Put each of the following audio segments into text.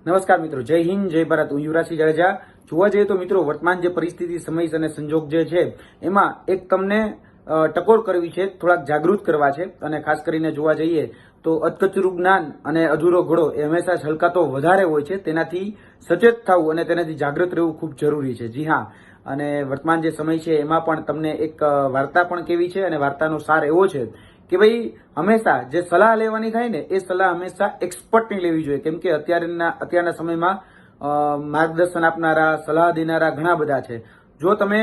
નમસ્કાર મિત્રો, જય હિન્દ, જય ભારત. હું યુવરાજસિંહ જાડેજા. જોવા જઈએ તો મિત્રો, વર્તમાન જે પરિસ્થિતિ, સમય અને સંજોગ જે છે એમાં એક તમને ટકોર કરવી છે, થોડાક જાગૃત કરવા છે. અને ખાસ કરીને જોવા જઈએ તો અધકચરું જ્ઞાન અને અધૂરો ઘોડો એ હંમેશા છલકાતો વધારે હોય છે. તેનાથી સચેત થવું અને તેનાથી જાગૃત રહેવું ખૂબ જરૂરી છે. જી હા. અને વર્તમાન જે સમય છે એમાં પણ તમને એક વાર્તા પણ કેવી છે, અને વાર્તાનો સાર એવો છે કે ભાઈ હંમેશા જે સલાહ લેવાની થાય ને એ સલાહ હંમેશા એક્સપર્ટની લેવી જોઈએ. કેમ કે અત્યારના સમયમાં માર્ગદર્શન આપનારા, સલાહ દેનારા ઘણા બધા છે. જો તમે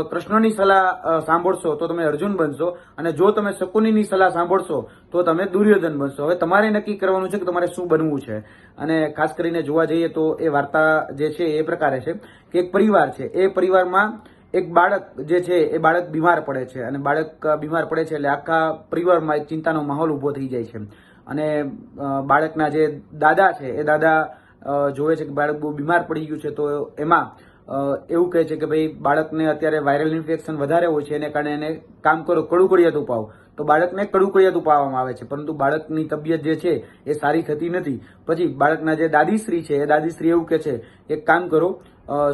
કૃષ્ણની સલાહ સાંભળશો તો તમે અર્જુન બનશો, અને જો તમે શકુનીની સલાહ સાંભળશો તો તમે દુર્યોધન બનશો. હવે તમારે નક્કી કરવાનું છે કે તમારે શું બનવું છે. અને ખાસ કરીને જોવા જઈએ તો એ વાર્તા જે છે એ પ્રકારે છે કે એક પરિવાર છે, એ પરિવારમાં એક બાળક જે છે એ બાળક બીમાર પડે છે. અને બાળક બીમાર પડે છે એટલે આખા પરિવારમાં એક ચિંતાનો માહોલ ઉભો થઈ જાય છે. અને બાળકના જે દાદા છે એ દાદા જોવે છે કે બાળક બહુ બીમાર પડી ગયું છે. તો એમાં એવું કહે છે કે ભાઈ બાળકને અત્યારે વાયરલ ઇન્ફેક્શન વધારે હોય છે, એને કારણે એને કામ કરો, કડુકડિયાતું પાવો. તો બાળકને કડુકડિયાતું પાવામાં આવે છે, પરંતુ બાળકની તબિયત જે છે એ સારી થતી નથી. પછી બાળકના જે દાદીશ્રી છે એ દાદીશ્રી એવું કહે છે કે કામ કરો,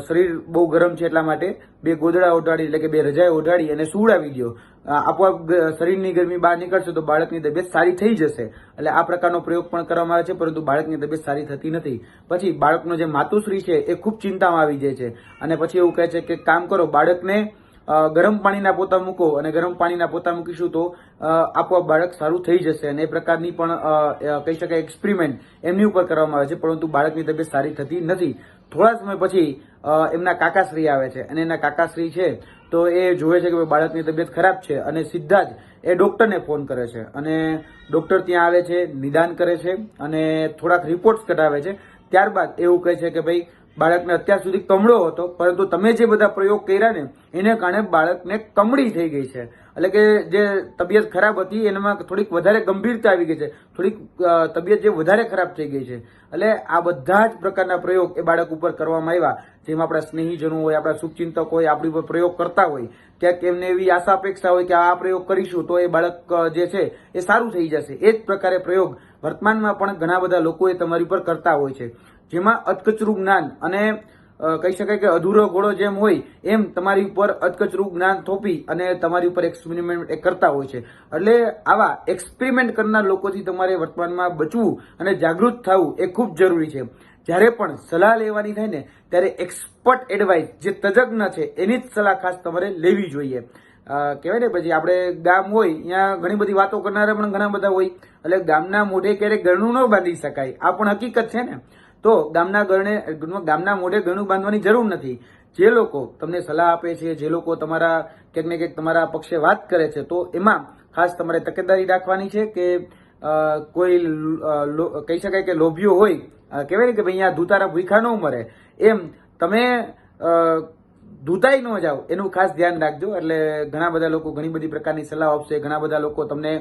શરીર બહુ ગરમ છે એટલા માટે બે ગોદડા ઓઢાડી, એટલે કે બે રજાઈ ઓઢાડી અને સુવડાવી દો. આપોઆપ શરીરની ગરમી બહાર નીકળશે તો બાળકની તબિયત સારી થઈ જશે. એટલે આ પ્રકારનો પ્રયોગ પણ કરવામાં આવે છે, પરંતુ બાળકની તબિયત સારી થતી નથી. પછી બાળકનો જે માતુશ્રી છે એ ખૂબ ચિંતામાં આવી જાય છે, અને પછી એવું કહે છે કે કામ કરો, બાળકને ગરમ પાણીના પોતા મૂકો, અને ગરમ પાણીના પોતા મૂકીશું તો આપોઆપ બાળક સારું થઈ જશે. અને એ પ્રકારની પણ કહી શકાય એક્સપેરિમેન્ટ એમની ઉપર કરવામાં આવે છે, પરંતુ બાળકની તબિયત સારી થતી નથી. થોડા સમય પછી એમના કાકાશ્રી આવે છે, અને એના કાકાશ્રી છે તો એ જોવે છે કે બાળકની તબિયત ખરાબ છે, અને સીધા જ એ ડોક્ટરને ફોન કરે છે. અને ડોક્ટર ત્યાં આવે છે, નિદાન કરે છે અને થોડાક રિપોર્ટ્સ કઢાવે છે. ત્યારબાદ એવું કહે છે કે ભાઈ બાળકને અત્યાર સુધી કમળો હતો, પરંતુ તમે જે બધા પ્રયોગ કર્યા ને એને કારણે બાળકને કમળી થઈ ગઈ છે. એટલે કે જે તબિયત ખરાબ હતી એનામાં થોડીક વધારે ગંભીરતા આવી ગઈ છે, થોડીક તબિયત જે વધારે ખરાબ થઈ ગઈ છે. એટલે આ બધા જ પ્રકારના પ્રયોગ એ બાળક ઉપર કરવામાં આવ્યા. જેમાં આપણા સ્નેહીજનો હોય, આપણા શુભચિંતક હોય, આપણી ઉપર પ્રયોગ કરતા હોય, ક્યાંક એમને એવી આશા અપેક્ષા હોય કે આ પ્રયોગ કરીશું તો એ બાળક જે છે એ સારું થઈ જશે. એ જ પ્રકારે પ્રયોગ વર્તમાનમાં પણ ઘણા બધા લોકો એ તમારી ઉપર કરતા હોય છે, જેમાં અધકચરું જ્ઞાન અને કહી શકાય કે અધૂરો ઘોડો જેમ હોય એમ તમારી ઉપર અધકચરું જ્ઞાન થોપી અને તમારી ઉપર એક્સપેરિમેન્ટ કરતા હોય છે. એટલે આવા એક્સપેરિમેન્ટ કરનાર લોકોથી તમારે વર્તમાનમાં બચવું અને જાગૃત થવું એ ખૂબ જરૂરી છે. જ્યારે પણ સલાહ લેવાની થાય ને ત્યારે એક્સપર્ટ એડવાઇસ, જે તજજ્ઞ છે એની જ સલાહ ખાસ તમારે લેવી જોઈએ. કહેવાય ને, પછી આપણે ગામ હોય ત્યાં ઘણી બધી વાતો કરનારા પણ ઘણા બધા હોય. એટલે ગામના મોઢે ક્યારેક ગળનું ન બાંધી શકાય, આ પણ હકીકત છે ને. તો ગામના મોઢે ગળનું બાંધવાની જરૂર નથી. જે લોકો તમને સલાહ આપે છે, જે લોકો તમારા ક્યાંક ને ક્યાંક તમારા પક્ષે વાત કરે છે, તો એમાં ખાસ તમારે તકેદારી રાખવાની છે કે કોઈ કહી શકાય કે લોભીઓ હોય, કહેવાય ને કે ભાઈ અહીંયા ધૂતારા ભૂખા ન મરે, એમ તમે ધૂતાઈ ન જાઓ એનું ખાસ ધ્યાન રાખજો. એટલે ઘણા બધા લોકો ઘણી બધી પ્રકારની સલાહ આપશે, ઘણા બધા લોકો તમને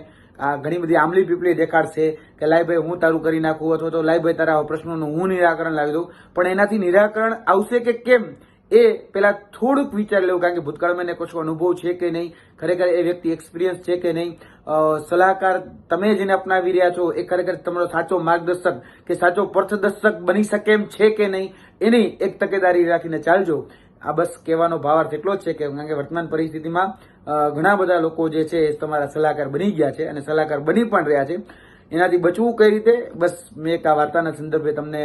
ઘણી બધી આમલી પીપળી દેખાડશે કે લાય ભાઈ હું તારું કરી નાખું, અથવા તો લાય ભાઈ તારા પ્રશ્નોનું હું નિરાકરણ લાવી દઉં. પણ એનાથી નિરાકરણ આવશે કે કેમ એ પેલા થોડુંક વિચાર લેવું, કારણ કે ભૂતકાળમાં એને કશો અનુભવ છે કે નહીં, ખરેખર એ વ્યક્તિ એક્સપિરિયન્સ છે કે નહીં, સલાહકાર તમે જેને અપનાવી રહ્યા છો એ ખરેખર તમારો સાચો માર્ગદર્શક કે સાચો પથદર્શક બની શકે એમ છે કે નહીં, એની એક તકેદારી રાખીને ચાલજો. આ બસ કહેવાનો ભાવાર્થ એટલો જ છે કે કારણ કે વર્તમાન પરિસ્થિતિમાં ઘણા બધા લોકો જે છે એ તમારા સલાહકાર બની ગયા છે અને સલાહકાર બની પણ રહ્યા છે. એનાથી બચવું કઈ રીતે, બસ મેં એક આ વાર્તાના સંદર્ભે તમને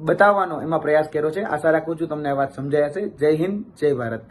બતાવવાનો એમાં પ્રયાસ કર્યો છે. આશા રાખું છું તમને આ વાત સમજાય હશે. જય હિન્દ, જય ભારત.